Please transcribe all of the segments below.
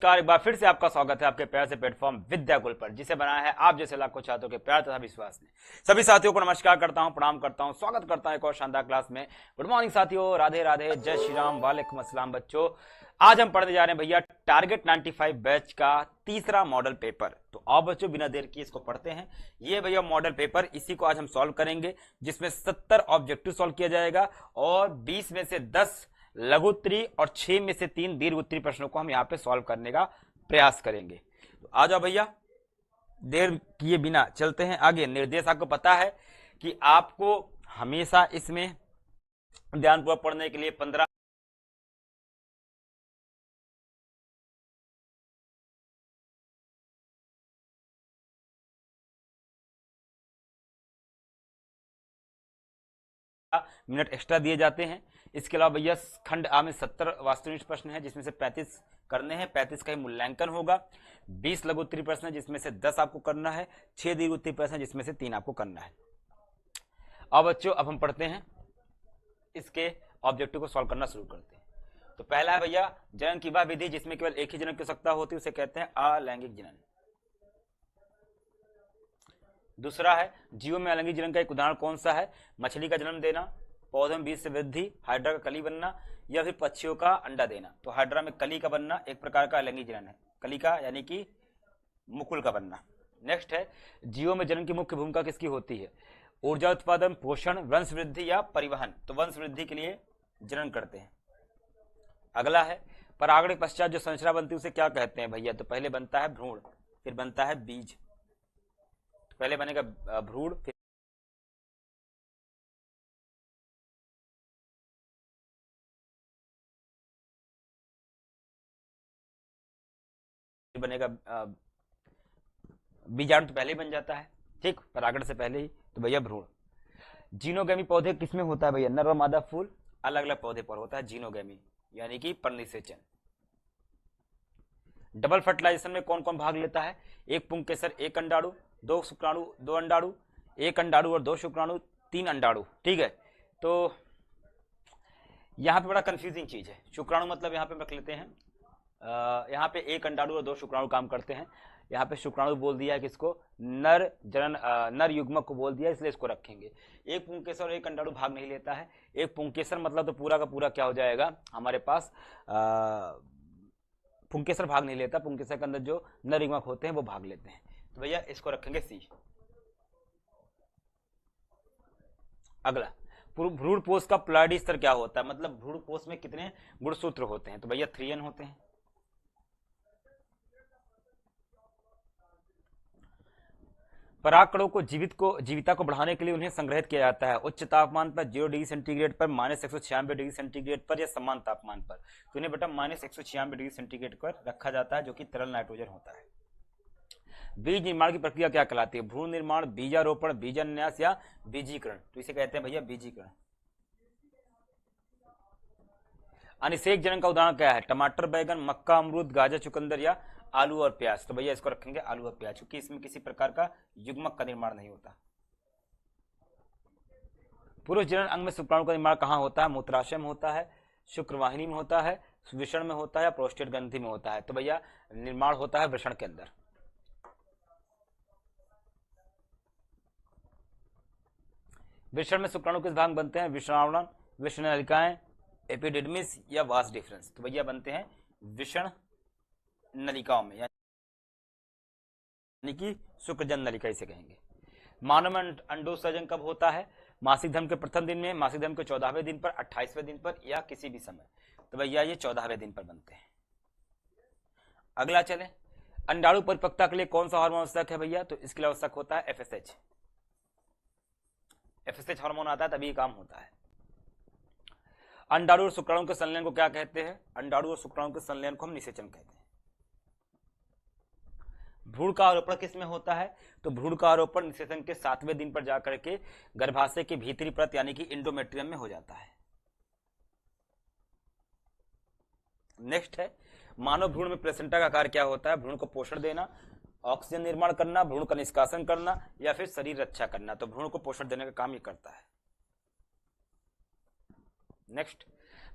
नमस्कार, एक बार फिर से आपका स्वागत है आपके प्यार से प्लेटफॉर्म विद्याकुल पर, जिसे बनाया है आप जैसे लाखों छात्रों के प्यार तथा विश्वास ने। सभी साथियों को नमस्कार करता हूं, प्रणाम करता हूं, स्वागत करता हूं एक और शानदार क्लास में। गुड मॉर्निंग साथियों, राधे राधे, जय श्री राम, वालेकुम अस्सलाम बच्चों। आज हम पढ़ने जा रहे हैं भैया टारगेट 95 बैच का तीसरा मॉडल पेपर। तो आओ बच्चों बिना देर किए इसको पढ़ते हैं। ये भैया मॉडल पेपर, इसी को आज हम सॉल्व करेंगे, जिसमें 70 ऑब्जेक्टिव सॉल्व किया जाएगा और 20 में से 10 लघु उत्तरी और 6 में से 3 दीर्घ उत्तरी प्रश्नों को हम यहाँ पे सॉल्व करने का प्रयास करेंगे। तो आ जाओ भैया, देर किए बिना चलते हैं आगे। निर्देश आपको पता है कि आपको हमेशा इसमें ध्यानपूर्वक पढ़ने के लिए 15 मिनट एक्स्ट्रा दिए जाते हैं। इसके अलावा भैया खंड आ में 70 वास्तविक प्रश्न है, जिसमें से 35 करने हैं, 35 का ही मूल्यांकन होगा। 20 लघु उत्तरी प्रश्न है, जिसमें से 10 आपको करना है। 6 दीर्घ उत्तरी प्रश्न है, जिसमें से 3 आपको करना है। अब बच्चों, अब हम पढ़ते हैं, इसके ऑब्जेक्टिव को सॉल्व करना शुरू करते हैं। तो पहला है भैया जनन की वह विधि जिसमें केवल एक ही जनन की आवश्यकता होती है, उसे कहते हैं अलैंगिक जनन। दूसरा है जीवों में अलैंगिक जनन का एक उदाहरण कौन सा है? मछली का जन्म देना, पौधे में बीज से वृद्धि, हाइड्रा का कली बनना, या फिर पक्षियों का अंडा देना। तो हाइड्रा में कली का बनना एक प्रकार का अलैंगिक जनन है, कली का यानी कि मुकुल का बनना। नेक्स्ट है जीवों में जनन की मुख्य भूमिका किसकी होती है? ऊर्जा उत्पादन, पोषण, वंश वृद्धि या परिवहन। तो वंश वृद्धि के लिए जनन करते हैं। अगला है परागण के पश्चात जो संरचना बनती है उसे क्या कहते हैं भैया? तो पहले बनता है भ्रूण, फिर बनता है बीज। पहले बनेगा भ्रूण, फिर बनेगा बीजाणु, तो पहले ही बन जाता है, ठीक, परागण से पहले ही। तो भैया भ्रूण। जीनोगेमी पौधे किसमें होता है भैया? नर और मादा फूल अलग अलग पौधे पर होता है जीनोगेमी, यानी कि परिनिषेचन। डबल फर्टिलाइजेशन में कौन कौन भाग लेता है? एक पुंकेसर, एक अंडाणु, दो शुक्राणु, दो अंडाणु, एक अंडाणु और दो शुक्राणु, 3 अंडाणु, ठीक है। तो यहाँ पे बड़ा कंफ्यूजिंग चीज है। शुक्राणु मतलब यहाँ पे रख लेते हैं, यहाँ पे एक अंडाणु और 2 शुक्राणु काम करते हैं। यहाँ पे शुक्राणु बोल दिया है किसको? नर जनन नर युग्मक को बोल दिया, इसलिए इसको रखेंगे। एक पुंकेसर और एक अंडाणु भाग नहीं लेता है। एक पुंकेसर मतलब तो पूरा का पूरा क्या हो जाएगा हमारे पास? पुंकेसर भाग नहीं लेता, पुंकेसर के अंदर जो नर युग्मक होते हैं वो भाग लेते हैं। तो भैया इसको रखेंगे सी। अगला भ्रूण पोष का प्लाइडी स्तर क्या होता है? मतलब भ्रूण पोष में कितने गुणसूत्र होते हैं? तो भैया 3n होते हैं। परागकणों को जीविता को बढ़ाने के लिए उन्हें संग्रहित किया जाता है उच्च तापमान पर, 0 डिग्री सेंटीग्रेड पर, -196 डिग्री सेंटीग्रेड पर, या समान तापमान पर। तो इन्हें बेटा -196 डिग्री सेंटीग्रेड पर रखा जाता है, जो कि तरल नाइट्रोजन होता है। बीज निर्माण की प्रक्रिया क्या कहलाती है? भ्रूण निर्माण, बीजारोपण, बीजान्यास या बीजीकरण। तो इसे कहते हैं भैया बीजीकरण। अनिषेक जनन का उदाहरण क्या है? टमाटर, बैगन, मक्का, अमरूद, गाजर, चुकंदर या आलू और प्याज। तो भैया इसको रखेंगे आलू और प्याज, क्योंकि इसमें किसी प्रकार का युग्मक का निर्माण नहीं होता। पुरुष जनन अंग में शुक्राणु का निर्माण कहाँ होता है? मूत्राशय में होता है, शुक्रवाहिनी में होता है, वृषण में होता है, प्रोस्टेट ग्रंथि में होता है। तो भैया निर्माण होता है वृषण के अंदर। वृषण में शुक्राणु किस भाग बनते हैं? विषावरण, विषनलिकाएं, एपिडिडमिस या वास डिफरेंस। तो भैया बनते हैं विषण नलिकाओं में, यानी कि शुक्रजन नलिका इसे कहेंगे। मानव में अंडोत्सर्जन कब होता है? मासिक धर्म के प्रथम दिन में, मासिक धर्म के 14वें दिन पर, 28वें दिन पर, या किसी भी समय। तो भैया ये 14वें दिन पर बनते हैं। अगला चले, अंडाणु परिपक्वता के लिए कौन सा हार्मोन आवश्यक है भैया? तो इसके लिए आवश्यक होता है एफएसएच। एफएसएच हार्मोन आता है तभी काम होता है। अंडाणु और शुक्राणु के संलयन को क्या कहते हैं? अंडाणु और शुक्राणु के संलयन को हम निषेचन कहते हैं। भ्रूण का आरोपण किस में होता है? तो भ्रूण का आरोपण निषेचन के 7वें दिन पर जाकर के गर्भाशय की भीतरी परत यानी कि इंडोमेट्रियम में हो जाता है। नेक्स्ट है मानव भ्रूण में प्लेसेंटा का आकार क्या होता है? भ्रूण को पोषण देना, ऑक्सीजन निर्माण करना, भ्रूण का निष्कासन करना, या फिर शरीर रक्षा करना। तो भ्रूण को पोषण देने का काम ये करता है। नेक्स्ट,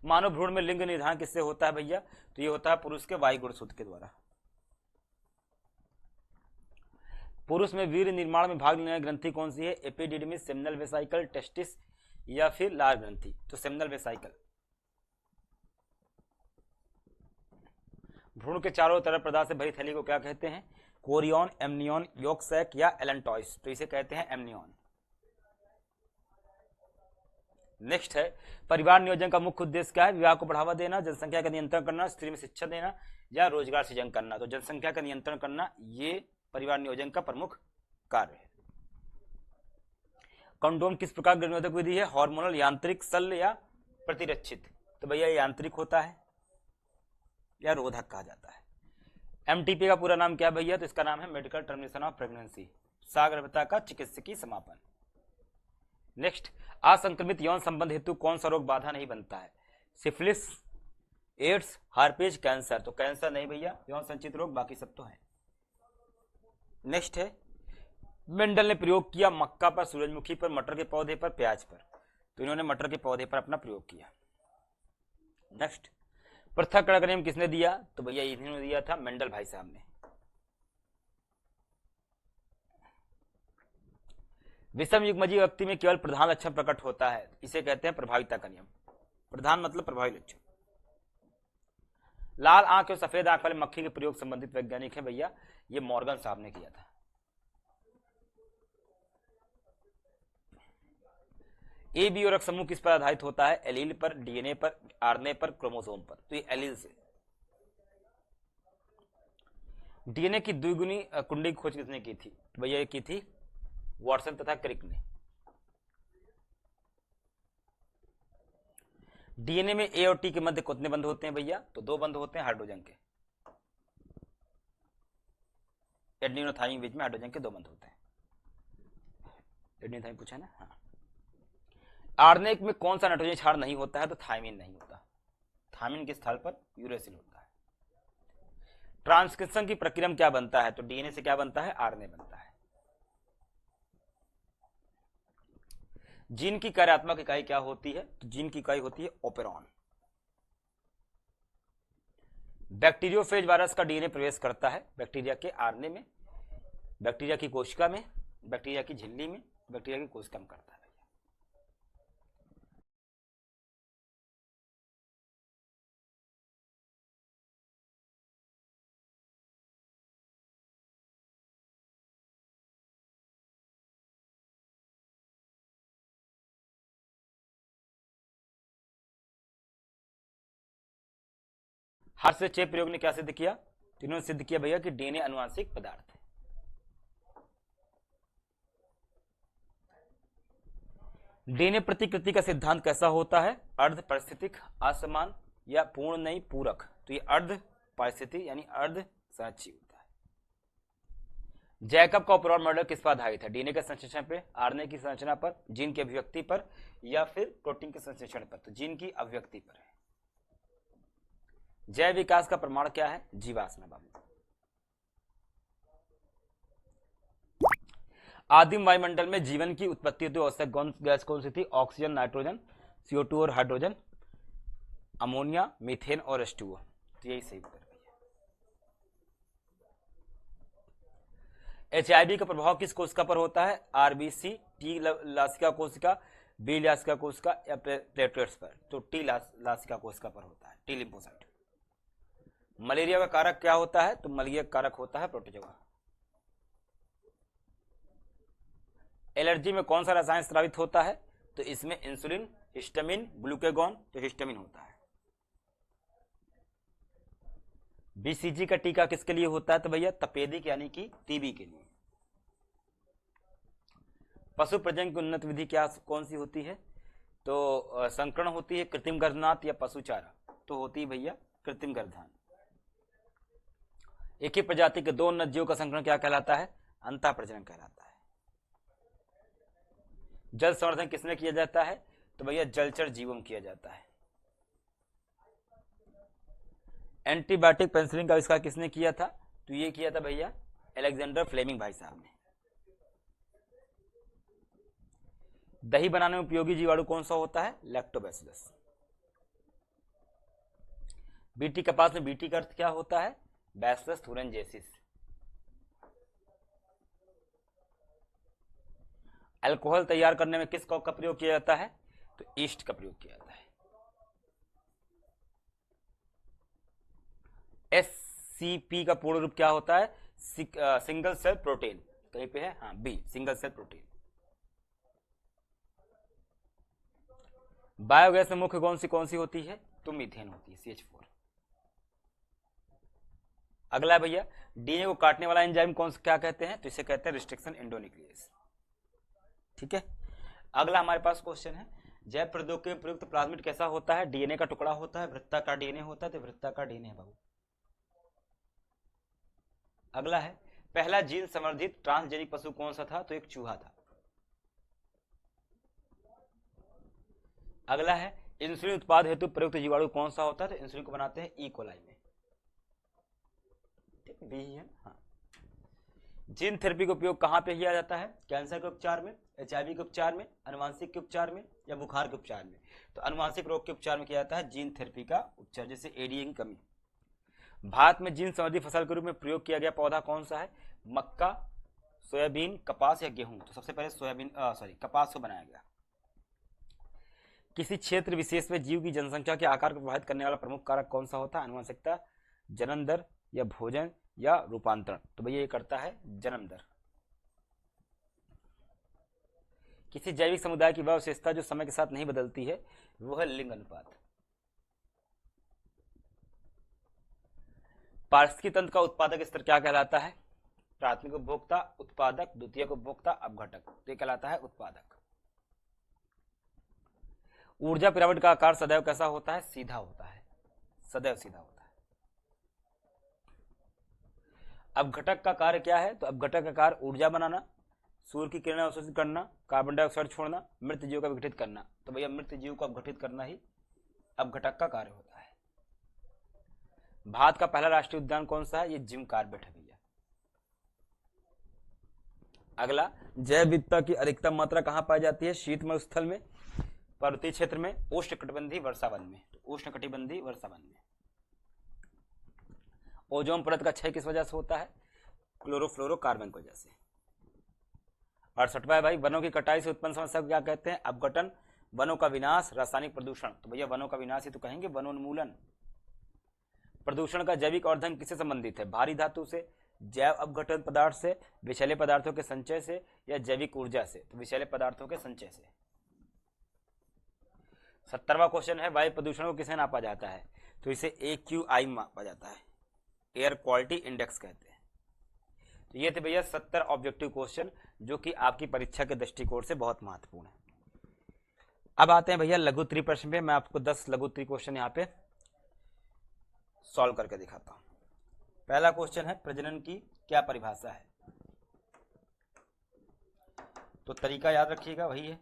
मानव भ्रूण में लिंग निर्धारण किससे होता है भैया? तो ये होता है पुरुष के वायु गुणसूत्र के द्वारा। पुरुष में वीर्य निर्माण में भाग लेने वाली ग्रंथि कौन सी है? एपिडिडमिस, सेमिनल वेसाइकल, टेस्टिस या फिर लार ग्रंथि? तो सेमिनल वेसाइकल। भ्रूण के चारों तरफ पदार्थ से भरी थैली को क्या कहते हैं? कोरियन, एमनियन, योक सैक या एलेंटॉइस? तो इसे कहते हैं एमनियन। नेक्स्ट है, परिवार नियोजन का मुख्य उद्देश्य क्या है? विवाह को बढ़ावा देना, जनसंख्या का नियंत्रण करना, स्त्री में शिक्षा देना या रोजगार सृजन करना? तो जनसंख्या का नियंत्रण करना ये परिवार नियोजन का प्रमुख कार्य है। कंडोम किस प्रकार गर्भनिरोधक विधि है? हार्मोनल, यांत्रिक, शल्य या प्रतिरक्षित? तो भैया यांत्रिक होता है या रोधक कहा जाता है। एमटीपी का पूरा नाम क्या है भैया? तो इसका नाम है मेडिकल टर्मिनेशन ऑफ प्रेगनेंसी, सागर्भता का चिकित्सकीय समापन। नेक्स्ट, असंक्रमित यौन संबंध हेतु कौन सा रोग बाधा नहीं बनता है? Syphilis, AIDS, herpes, cancer? तो कैंसर नहीं भैया, यौन संचित रोग बाकी सब तो है। नेक्स्ट है, मेंडल ने प्रयोग किया मक्का पर, सूरजमुखी पर, मटर के पौधे पर, प्याज पर? तो इन्होंने मटर के पौधे पर अपना प्रयोग किया। नेक्स्ट, पृथक्करण का नियम किसने दिया? तो भैया इन्होंने दिया था, मेंडल भाई साहब ने। विषम युग्मजीय व्यक्ति में केवल प्रधान लक्षण प्रकट होता है, इसे कहते हैं प्रभाविता का नियम। प्रधान मतलब प्रभावी लक्षण। लाल आंख और सफेद आंख वाले मक्खी के प्रयोग संबंधित वैज्ञानिक है भैया, ये मॉर्गन साहब ने किया था। ए बी और समूह किस पर आधारित होता है? एलील पर, डीएनए पर, आरएनए पर, क्रोमोसोम पर? तो ये एलील से। डीएनए की द्विगुणी कुंडली की खोज किसने की थी? तो भैया ये की थी वॉटसन तथा क्रिक ने। डीएनए में ए और टी के मध्य कितने बंध होते हैं भैया? तो 2 बंध होते हैं हाइड्रोजन के। एडेनिन और थाइमिन बीच में हाइड्रोजन के 2 बंध होते हैं। एडेनिन थाइमिन पूछा ना? हाँ। आरएनए में कौन सा नाइट्रोजन क्षार नहीं होता है? तो थाइमिन नहीं होता। थाइमिन के स्थान पर यूरेसिल होता है। ट्रांसक्रिप्शन की प्रक्रिया में क्या बनता है? तो डीएनए से क्या बनता है? आरएनए बनता है। जीन की कार्यात्मक इकाई क्या होती है? तो जीन की इकाई होती है ओपेरॉन। बैक्टीरियोफेज वायरस का डीएनए प्रवेश करता है बैक्टीरिया के आरएनए में, बैक्टीरिया की कोशिका में, बैक्टीरिया की झिल्ली में, बैक्टीरिया की कोशिका में करता है। हाथ से चेप प्रयोग ने क्या सिद्ध किया? तो इन्होंने सिद्ध किया भैया कि डीएनए अनुवांशिक पदार्थ है। डीएनए प्रतिकृति का सिद्धांत कैसा होता है? अर्ध परिस्थितिक, असमान या पूर्ण नहीं, पूरक? तो ये अर्ध परिस्थिति यानी अर्ध संरक्षी होता है। जैकब का ओपेरॉन मॉडल किस पर आधारित है? डीएनए के संश्लेषण पर, आरएनए की संरचना पर, जीन की अभिव्यक्ति पर या फिर प्रोटीन के संश्लेषण पर? तो जीन की अभिव्यक्ति पर है। जैव विकास का प्रमाण क्या है? जीवाश्म बाबू। आदिम वायुमंडल में जीवन की उत्पत्ति हेतु आवश्यक गैस कौन सी थी? ऑक्सीजन, नाइट्रोजन, CO2 और हाइड्रोजन, अमोनिया, मीथेन और H2O। तो यही सही उत्तर है। HIV का प्रभाव किस कोशिका पर होता है? RBC, T लासिका कोशिका, B लासिका कोशिका या प्लेटलेट्स पर? तो T लासिका कोशिका पर होता है, T लिम्फोसाइट। मलेरिया का कारक क्या होता है? तो मलेरिया कारक होता है प्रोटोजोआ। एलर्जी में कौन सा रसायन स्रावित होता है? तो इसमें इंसुलिन, हिस्टामिन, ग्लूकेगॉन। तो हिस्टामिन होता है। बीसीजी का टीका किसके लिए होता है? तो भैया तपेदिक यानी कि टीबी के लिए। पशु प्रजनन की उन्नत विधि क्या कौन सी होती है? तो संकरण होती है, कृत्रिम गर्भनाथ या पशुचारा? तो होती है भैया कृत्रिम गर्भाधान। एक ही प्रजाति के 2 उन्नत जीवों का संकरण क्या कहलाता है? अंतः प्रजनन कहलाता है। जल संवर्धन किसमें किया जाता है? तो भैया जलचर जीवों में किया जाता है। एंटीबायोटिक पेनिसिलिन का आविष्कार किसने किया था? तो ये किया था भैया अलेक्जेंडर फ्लेमिंग भाई साहब ने। दही बनाने में उपयोगी जीवाणु कौन सा होता है? लैक्टोबैसिलस। बीटी कपास में बीटी का अर्थ क्या होता है? Bacillus thuringiensis। अल्कोहल तैयार करने में किस कॉक का प्रयोग किया जाता है? तो ईस्ट का प्रयोग किया जाता है। एससीपी का पूर्ण रूप क्या होता है? Single cell protein. कहीं पे है? हाँ, B, single cell protein. Biogas में मुख्य कौन सी होती है? तो मीथेन होती है, CH4। अगला है भैया, डीएनए को काटने वाला एंजाइम कौन सा, क्या कहते हैं? तो इसे कहते हैं रिस्ट्रिक्शन एंडोन्यूक्लियस। ठीक है। अगला हमारे पास क्वेश्चन है, जैव प्रौद्योगिकी में प्रयुक्त प्लाज्मिड कैसा होता है? डीएनए का टुकड़ा होता है, वृत्ताकार डीएनए होता है, तो वृत्ताकार डीएनए है बाबू। अगला है, पहला जीन संवर्धित ट्रांसजेनिक पशु कौन सा था? तो एक चूहा था। अगला है, इंसुलिन उत्पाद हेतु प्रयुक्त जीवाणु कौन सा होता है? तो इंसुलिन को बनाते हैं ई कोलाई में। ठीक है, हाँ। जीन थेरेपी का उपयोग कहां पे किया जाता है? कैंसर के उपचार में, HIV के उपचार में, अनुवांशिक के उपचार में, या बुखार के उपचार में? तो अनुवांशिक रोग के उपचार में किया जाता है जीन थेरेपी का उपचार, जैसे ADA की कमी। भारत में जीन संवर्धित फसल के रूप में प्रयोग किया गया पौधा कौन सा है? मक्का, सोयाबीन, कपास या गेहूं? तो सबसे पहले कपास को बनाया गया। किसी क्षेत्र विशेष में जीव की जनसंख्या के आकार को प्रभावित करने वाला प्रमुख कारक कौन सा होता है? आनुवंशिकता, जन्म दर, या भोजन, या रूपांतरण? तो भैया ये करता है जन्म दर। किसी जैविक समुदाय की वह विशेषता जो समय के साथ नहीं बदलती है, वो है लिंग अनुपात। पारिस्थितिकी तंत्र का उत्पादक स्तर क्या कहलाता है? प्राथमिक उपभोक्ता, उत्पादक, द्वितीयक उपभोक्ता, अपघटक। तो ये कहलाता है उत्पादक। ऊर्जा पिरामिड का आकार सदैव कैसा होता है? सीधा होता है, सदैव सीधा होता है। अपघटक का कार्य क्या है? तो अपघटक का कार्य ऊर्जा बनाना, सूर्य की किरणें अवशोषित करना, कार्बन डाइऑक्साइड छोड़ना, मृत जीव का विघटित करना। तो भैया मृत जीव को अपघटित करना ही अपघटक का कार्य होता है। भारत का पहला राष्ट्रीय उद्यान कौन सा है? ये जिम कार्बेट है भैया। अगला, जैव विविधता की अधिकतम मात्रा कहां पाई जाती है? शीत मरुस्थल में, पर्वतीय क्षेत्र में, उष्णकटिबंधीय वर्षावन में। तो उष्णकटिबंधीय वर्षावन में। ओजोन परत का क्षय किस वजह से होता है? क्लोरोफ्लोरोकार्बन की वजह से। 68वां है भाई, वनों की कटाई से उत्पन्न समस्या को क्या कहते हैं? अपघटन, वनों का विनाश, रासायनिक प्रदूषण। तो भैया वनों का विनाश ही तो कहेंगे, वनोन्मूलन। प्रदूषण का जैविक अर्धन किससे संबंधित है? भारी धातु से, जैव अपघटन पदार्थ से, विषैले पदार्थों के संचय से, या जैविक ऊर्जा से? तो विषैले पदार्थों के संचय से। 70वां क्वेश्चन है, वायु प्रदूषण को किसे नापा जाता है? तो इसे AQI मापा जाता है, एयर क्वालिटी इंडेक्स कहते हैं। तो ये थे भैया 70 ऑब्जेक्टिव क्वेश्चन, जो कि आपकी परीक्षा के दृष्टिकोण से बहुत महत्वपूर्ण है। अब आते हैं भैया लघु त्रि प्रश्न पे। मैं आपको 10 लघु त्रि क्वेश्चन यहाँ पे सॉल्व करके दिखाता हूं। पहला क्वेश्चन है, प्रजनन की क्या परिभाषा है? तो तरीका याद रखिएगा, वही है।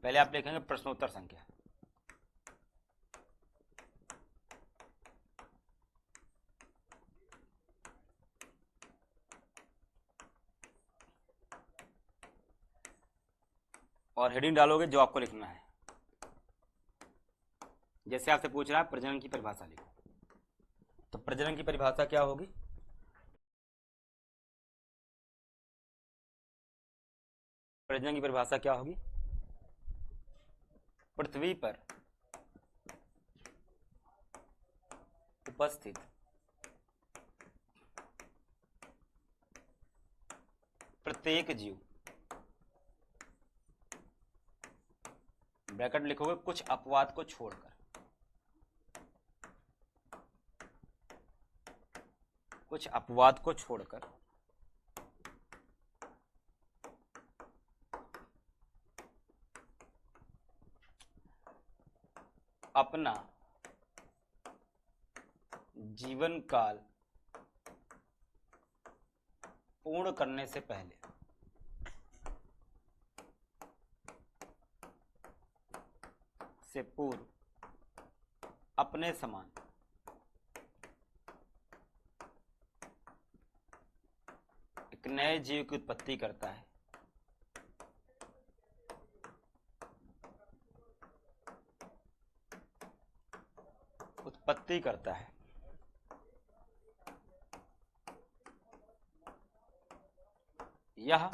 पहले आप लिखेंगे प्रश्नोत्तर संख्या, और हेडिंग डालोगे जो आपको लिखना है। जैसे आपसे पूछ रहा है प्रजनन की परिभाषा लिखो, तो प्रजनन की परिभाषा क्या होगी? प्रजनन की परिभाषा क्या होगी? पृथ्वी पर उपस्थित प्रत्येक जीव, ब्रैकेट लिखोगे, कुछ अपवाद को छोड़कर, कुछ अपवाद को छोड़कर अपना जीवन काल पूर्ण करने से पहले से पूर्व अपने समान एक नए जीव की उत्पत्ति करता है। पूर्ति करता है। यह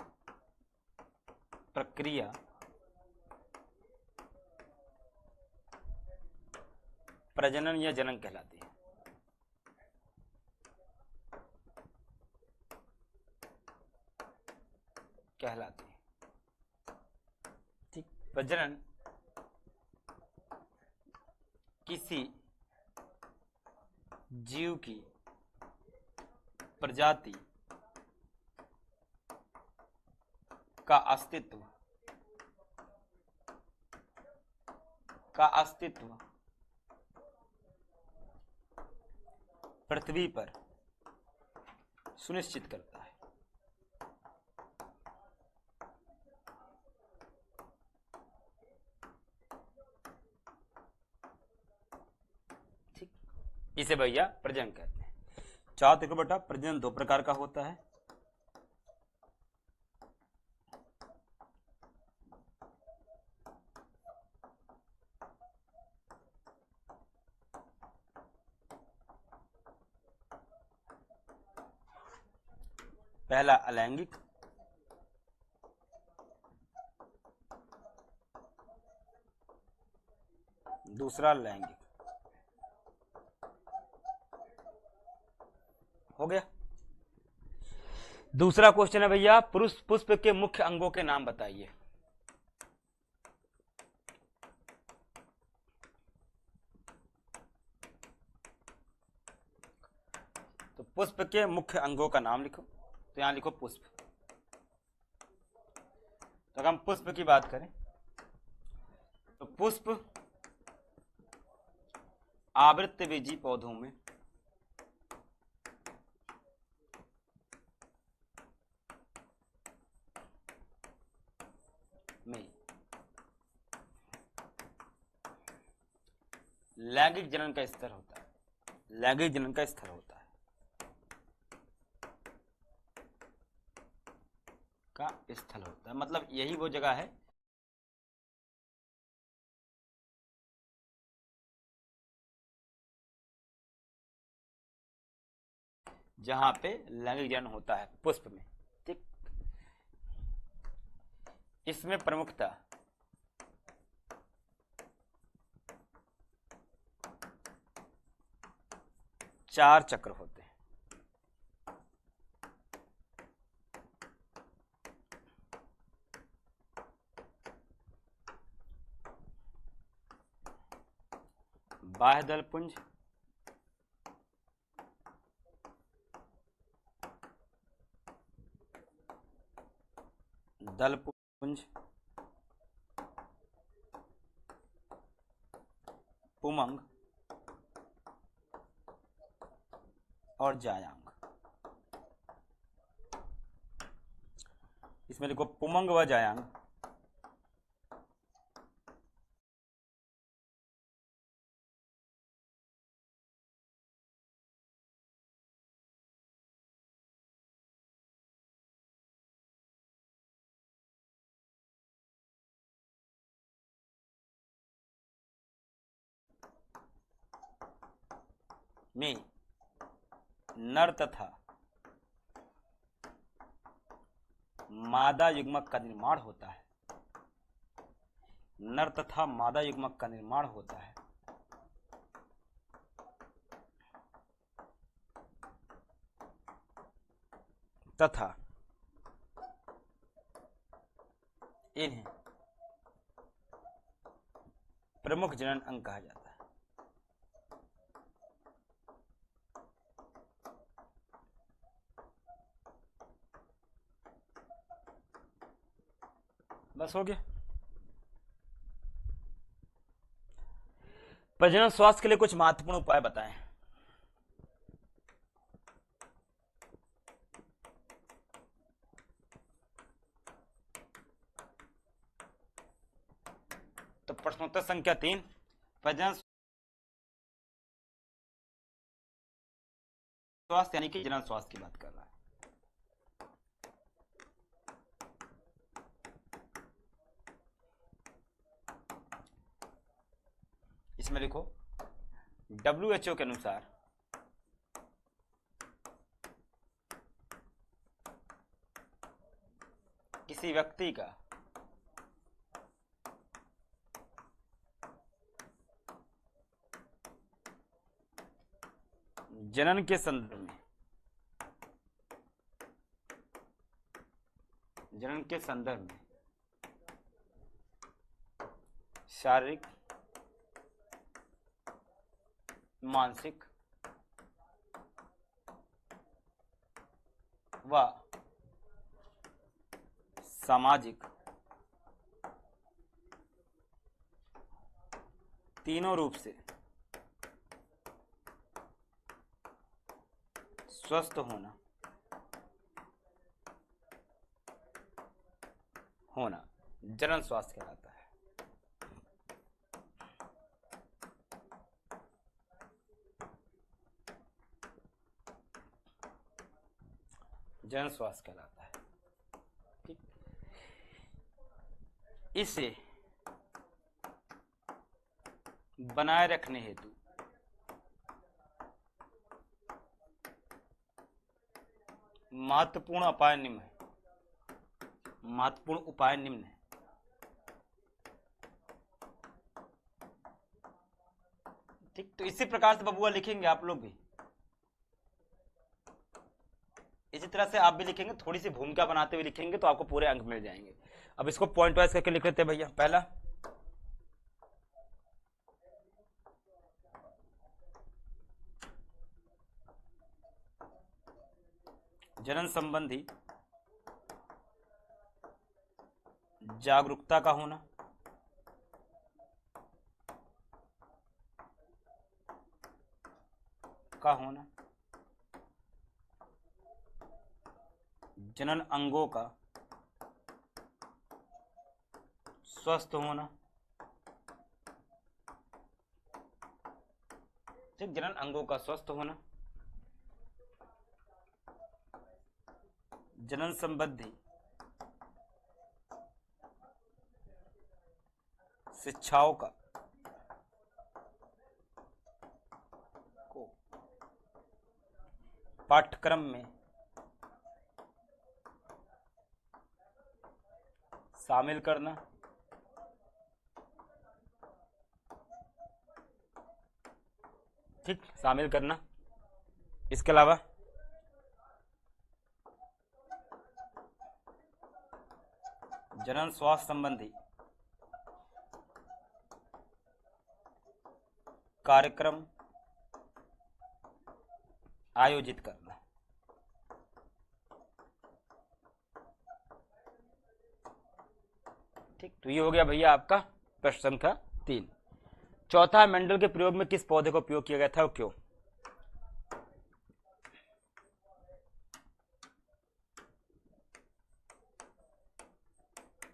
प्रक्रिया प्रजनन या जनन कहलाती है। ठीक, प्रजनन किसी जीव की प्रजाति का अस्तित्व पृथ्वी पर सुनिश्चित करता है। ठीक, इसे भैया प्रजनन कहते हैं। चार देखो बेटा, प्रजनन दो प्रकार का होता है। पहला अलैंगिक, दूसरा लैंगिक। हो गया। दूसरा क्वेश्चन है भैया, पुरुष पुष्प के मुख्य अंगों के नाम बताइए। तो पुष्प के मुख्य अंगों का नाम लिखो। तो यहां लिखो पुष्प। तो अगर हम पुष्प की बात करें तो पुष्प आवृतबीजी पौधों में लैंगिक जनन का स्तर होता है। लैंगिक जनन का स्तर होता है का स्थल होता है, मतलब यही वो जगह है जहां पे लैंगिक जनन होता है पुष्प में। ठीक, इसमें प्रमुखता चार चक्र होते हैं। बाह्य दलपुंज, दलपुंज, पुमंग और जायांग। इसमें देखो पुमंग व जायांग में नर तथा मादा युग्मक का निर्माण होता है। नर तथा मादा युग्मक का निर्माण होता है तथा इन्हें प्रमुख जनन अंग कहा जाता है। बस हो गया। प्रजनन स्वास्थ्य के लिए कुछ महत्वपूर्ण उपाय बताएं। तो प्रश्नोत्तर संख्या 3, प्रजनन स्वास्थ्य यानी कि जनन स्वास्थ्य की बात कर रहा है। इसमें लिखो WHO के अनुसार किसी व्यक्ति का जनन के संदर्भ में शारीरिक, मानसिक व सामाजिक तीनों रूप से स्वस्थ होना जनन स्वास्थ्य कहलाता है। जनन स्वास्थ्य कहलाता है। ठीक, इसे बनाए रखने हेतु महत्वपूर्ण उपाय निम्न है। ठीक, तो इसी प्रकार से बबुआ लिखेंगे आप लोग भी, इसी तरह से आप भी लिखेंगे, थोड़ी सी भूमिका बनाते हुए लिखेंगे तो आपको पूरे अंक मिल जाएंगे। अब इसको पॉइंट वाइज करके लिख लेते हैं भैया। पहला, जनन संबंधी जागरूकता का होना, जनन अंगों का स्वस्थ होना। ठीक, जनन अंगों का स्वस्थ होना, जनन संबंधी शिक्षाओं का को पाठ्यक्रम में शामिल करना, ठीक, शामिल करना। इसके अलावा जनन स्वास्थ्य संबंधी कार्यक्रम आयोजित करना। ठीक, तो ये हो गया भैया आपका प्रश्न संख्या 3। चौथा, मेंडल के प्रयोग में किस पौधे का उपयोग किया गया था और क्यों?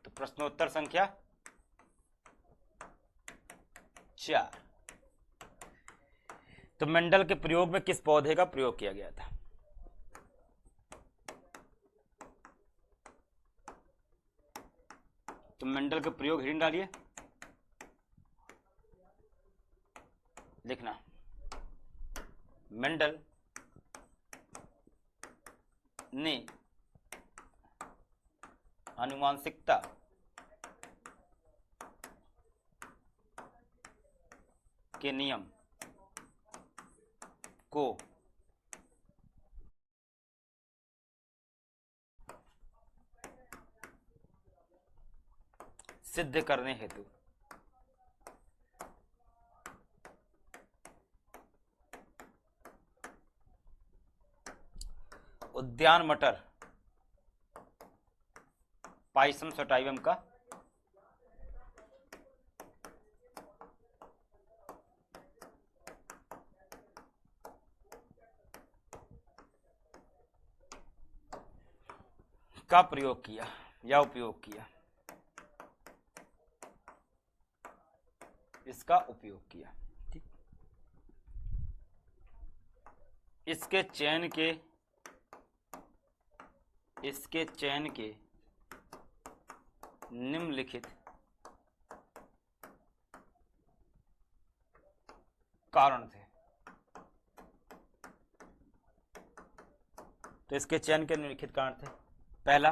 तो प्रश्नोत्तर संख्या 4, तो मेंडल के प्रयोग में किस पौधे का प्रयोग किया गया था? तो मेंडल के प्रयोग हिंट डालिए, लिखना, मेंडल ने आनुवांशिकता के नियम को सिद्ध करने हेतु उद्यान मटर पाइसम सटाइवम का प्रयोग किया या उपयोग किया, इसका उपयोग किया। ठीक, इसके चयन के निम्नलिखित कारण थे। तो इसके चयन के निम्नलिखित कारण थे। पहला,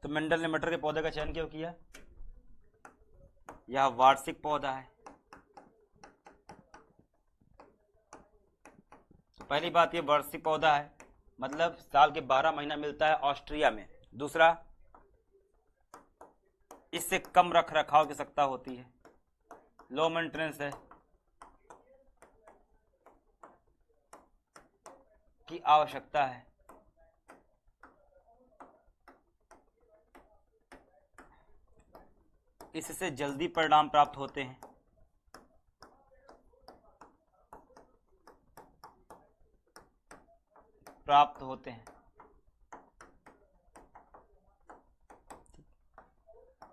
तो मेंडल ने मटर के पौधे का चयन क्यों किया? यह वार्षिक पौधा है। तो पहली बात, ये वार्षिक पौधा है, मतलब साल के 12 महीना मिलता है ऑस्ट्रिया में। दूसरा, इससे कम रख रखाव की आवश्यकता होती है, लो मेंटेनेंस है की आवश्यकता है। इससे जल्दी परिणाम प्राप्त होते हैं।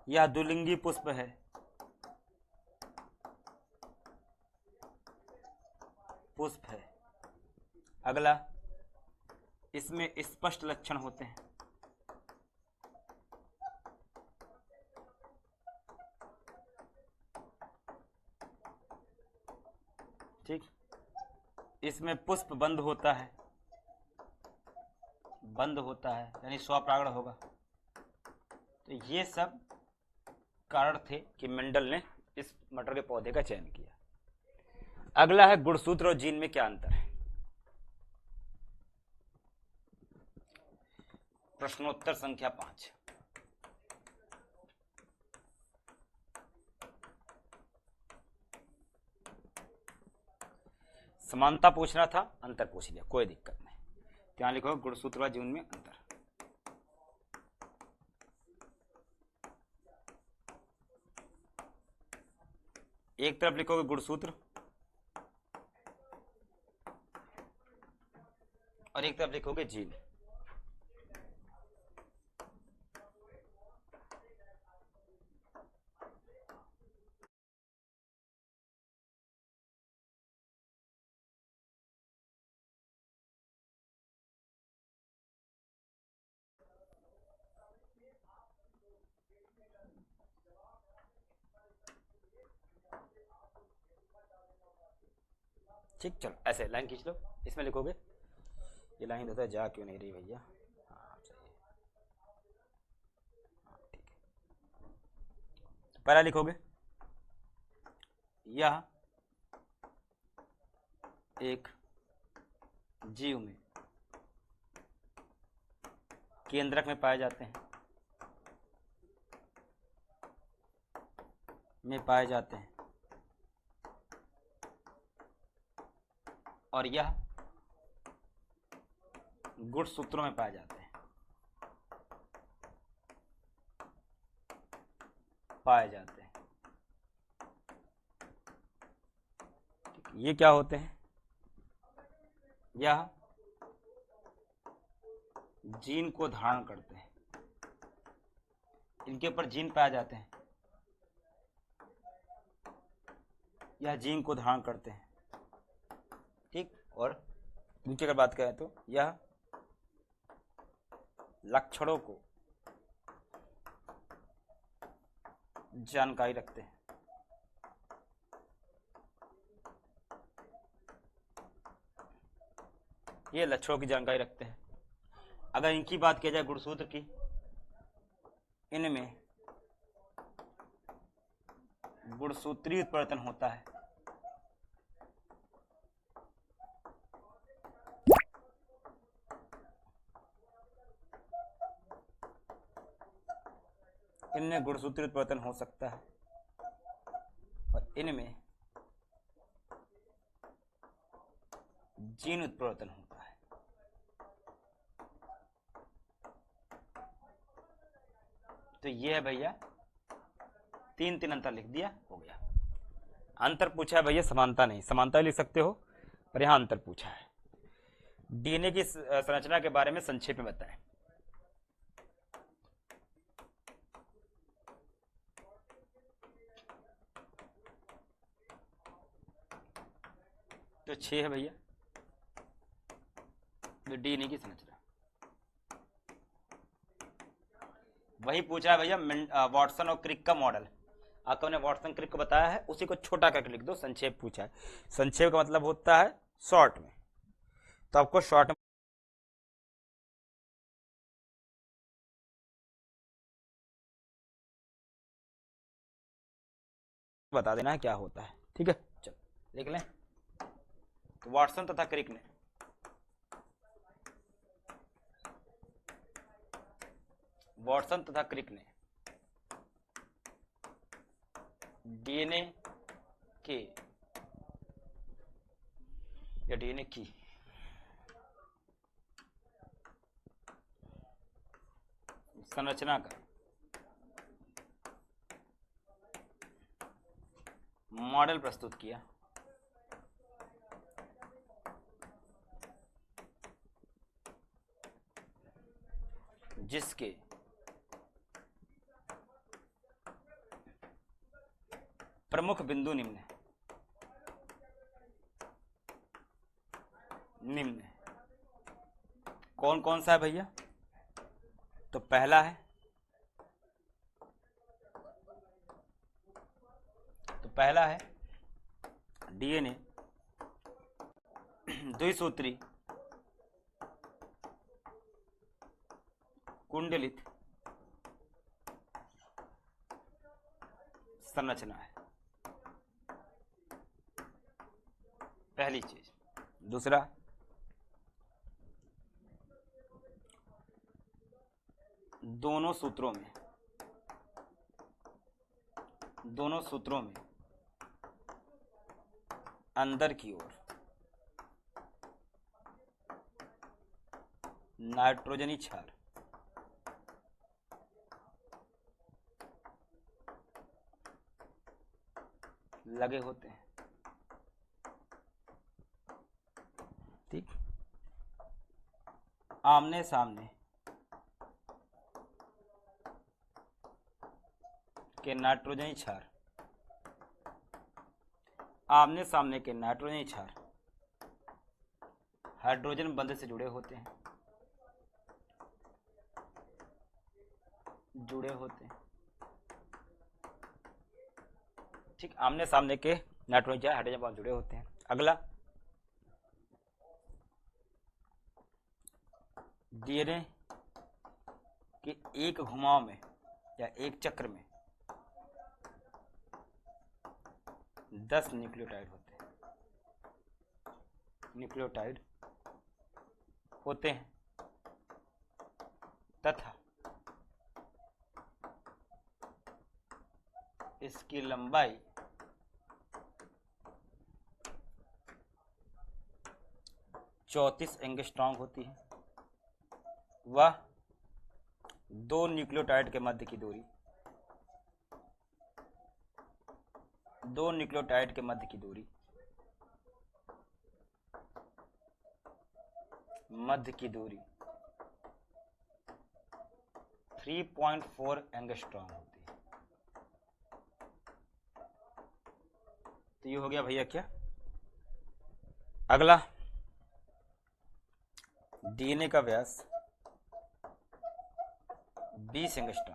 यह द्विलिंगी पुष्प है। अगला, इसमें स्पष्ट लक्षण होते हैं। ठीक, इसमें पुष्प बंद होता है यानी स्वपरागण होगा। तो ये सब कारण थे कि मेंडल ने इस मटर के पौधे का चयन किया। अगला है गुणसूत्र और जीन में क्या अंतर है। प्रश्नोत्तर संख्या 5। समानता पूछना था, अंतर पूछ लिया, कोई दिक्कत नहीं। क्या लिखो? गुणसूत्र व जीन में अंतर। एक तरफ लिखोगे गुणसूत्र और एक तरफ लिखोगे जीन। ठीक, चलो ऐसे लाइन खींच लो, इसमें लिखोगे। ये लाइन होता है, जा क्यों नहीं रही भैया? हाँ सही है, हाँ ठीक है। तो पहला लिखोगे, यह एक जीव में केंद्रक में पाए जाते हैं, और यह गुणसूत्रों में पाए जाते हैं। ये क्या होते हैं? यह जीन को धारण करते हैं, इनके ऊपर जीन पाए जाते हैं, यह जीन को धारण करते हैं। ठीक, और नीचे अगर बात करें तो यह लक्षणों को जानकारी रखते हैं। ये लक्षणों की जानकारी रखते हैं। अगर इनकी बात की जाए गुणसूत्र की, इनमें गुणसूत्रीय उत्परिवर्तन होता है। इनमें गुणसूत्रीय उत्परिवर्तन हो सकता है और इनमें जीन उत्परिवर्तन होता है। तो ये है भैया, तीन अंतर लिख दिया, हो गया। अंतर पूछा है भैया, समानता नहीं, समानता लिख सकते हो, पर यहां अंतर पूछा है। डीएनए की संरचना के बारे में संक्षेप में बताएं। तो 6 है भैया, तो डीएनए की संरचना वही पूछा है भैया। वाटसन और क्रिक का मॉडल, आपको मैंने वाटसन क्रिक को बताया है, उसी को छोटा करके लिख दो, संक्षेप पूछा है। संक्षेप का मतलब होता है शॉर्ट में। तो आपको शॉर्ट में बता देना है क्या होता है, ठीक है। चलो देख लें। तो वाटसन तथा क्रिक ने डीएनए के या डीएनए की संरचना का मॉडल प्रस्तुत किया, जिसके प्रमुख बिंदु निम्न है। कौन कौन सा है भैया? तो पहला है डीएनए द्विसूत्री कुंडलित संरचना है, पहली चीज। दूसरा, दोनों सूत्रों में अंदर की ओर नाइट्रोजनी क्षार लगे होते हैं, ठीक। आमने सामने के नाइट्रोजनी क्षार हाइड्रोजन बंध से जुड़े होते हैं, ठीक। आमने सामने के नाइट्रोजन क्षार हाइड्रोजन बंध जुड़े होते हैं। अगला, डीएनए के एक घुमाव में या एक चक्र में 10 न्यूक्लियोटाइड होते हैं तथा इसकी लंबाई 34 एंगस्ट्रॉम होती है। वह 2 न्यूक्लियोटाइड के मध्य की दूरी मध्य की दूरी 3.4 एंगस्ट्रॉम होती है। तो ये हो गया भैया क्या? अगला, डीएनए का व्यास 20 एंगस्ट्रॉम